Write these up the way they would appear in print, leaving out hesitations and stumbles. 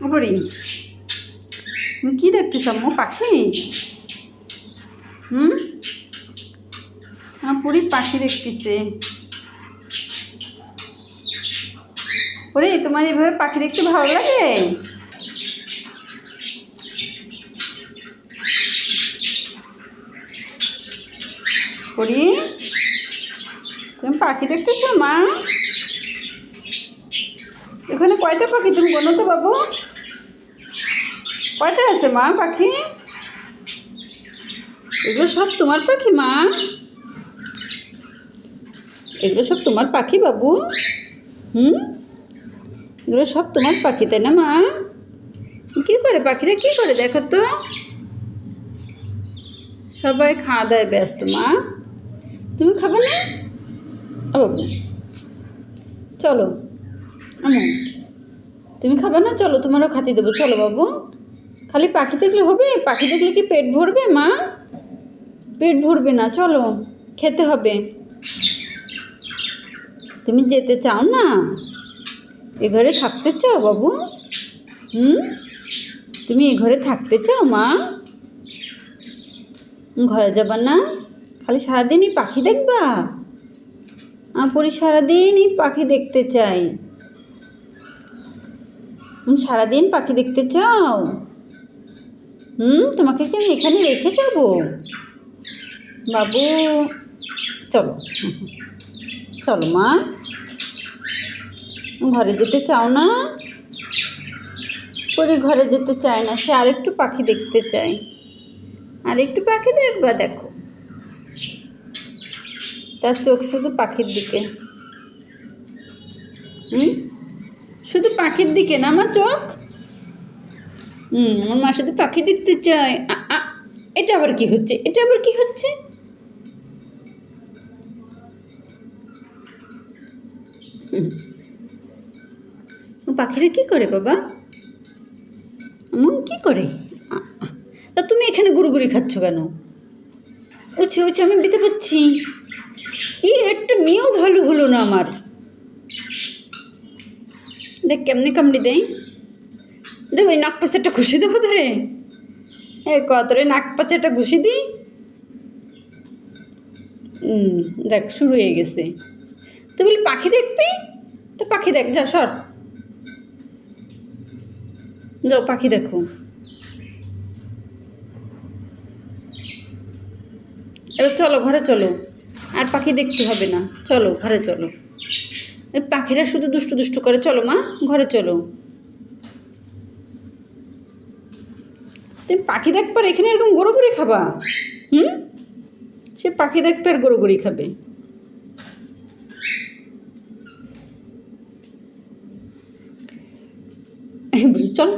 খবরই তুমি কী দেখতেছ আম্মু? পাখি? পুরি পাখি দেখতেছে। ওরে, তোমার এইভাবে পাখি দেখতে ভালো লাগে? পরি, তুমি পাখি দেখতেছো মা? এখানে কয়টা পাখি তুমি বলো তো বাবু? কয়টা আছে মা পাখি? এগুলো সব তোমার পাখি মা? এগুলো সব তোমার পাখি বাবু? এগুলো সব তোমার পাখি তাই না মা? কী করে পাখিরা কী করে দেখো তো? সবাই খাওয়া দাওয়ায় ব্যস্ত মা। তুমি খাবে না? ও বাবু চলো, তুমি খাবে না? চলো, তোমারও খাতে দেবো। চলো বাবু। খালি পাখি দেখলে হবে? পাখি দেখলে কি পেট ভরবে মা? পেট ভরবে না, চলো খেতে হবে। তুমি যেতে চাও না? এ ঘরে থাকতে চাও বাবু? তুমি এ ঘরে থাকতে চাও মা? ঘরে যাবা না? খালি সারাদিনই পাখি দেখবা? পরি সারাদিনই পাখি দেখতে চাই। সারাদিন পাখি দেখতে চাও? তোমাকে কি আমি এখানে রেখে যাবো বাবু? চলো চলো মা। ঘরে যেতে চাও না? পরি ঘরে যেতে চায় না, সে আরেকটু পাখি দেখতে চায়। আরেকটু পাখি দেখবা? দেখো, তার চোখ শুধু পাখির দিকে। শুধু পাখির দিকে না আমার চোখ? আমার মা শুধু পাখি দেখতে চায়। এটা আবার কি হচ্ছে? এটা আবার কি হচ্ছে? পাখিরা কি করে বাবা? এমন কি করে? তা তুমি এখানে গুড়ি খাচ্ছ কেন? উচ্ছে উচ্ছে আমি দিতে পারছি। একটা মেয়েও ভালো হলো না আমার। দেখ কেমনি কামড়ি দেয়। দেখ ওই নাক পাশে একটা ঘুষি দেবো ধরে। কতরে নাক পাশে একটা ঘুষি দিই। দেখ শুরু হয়ে গেছে। তুই বলি পাখি দেখবি? তো পাখি দেখ, যা সর, যাও পাখি দেখো। এবার চলো ঘরে চলো, আর পাখি দেখতে হবে না। চলো ঘরে চলো। এই পাখিরা শুধু দুষ্টু দুষ্টু করে। চলো মা, ঘরে চলো। তুমি পাখি দেখবার এখানে এরকম গড়ি খাবা? সে পাখি দেখবে আর গড়ি খাবে। বলি চল,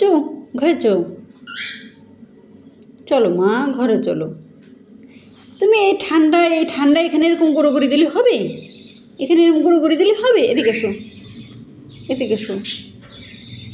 চো ঘরে চো। চলো মা, ঘরে চলো। তুমি এই ঠান্ডায় এখানে এরকম গড়ি দিলে হবে? এখানে এরকম গড়ি দিলে হবে? এদিকে এসো, এদিকে এসো।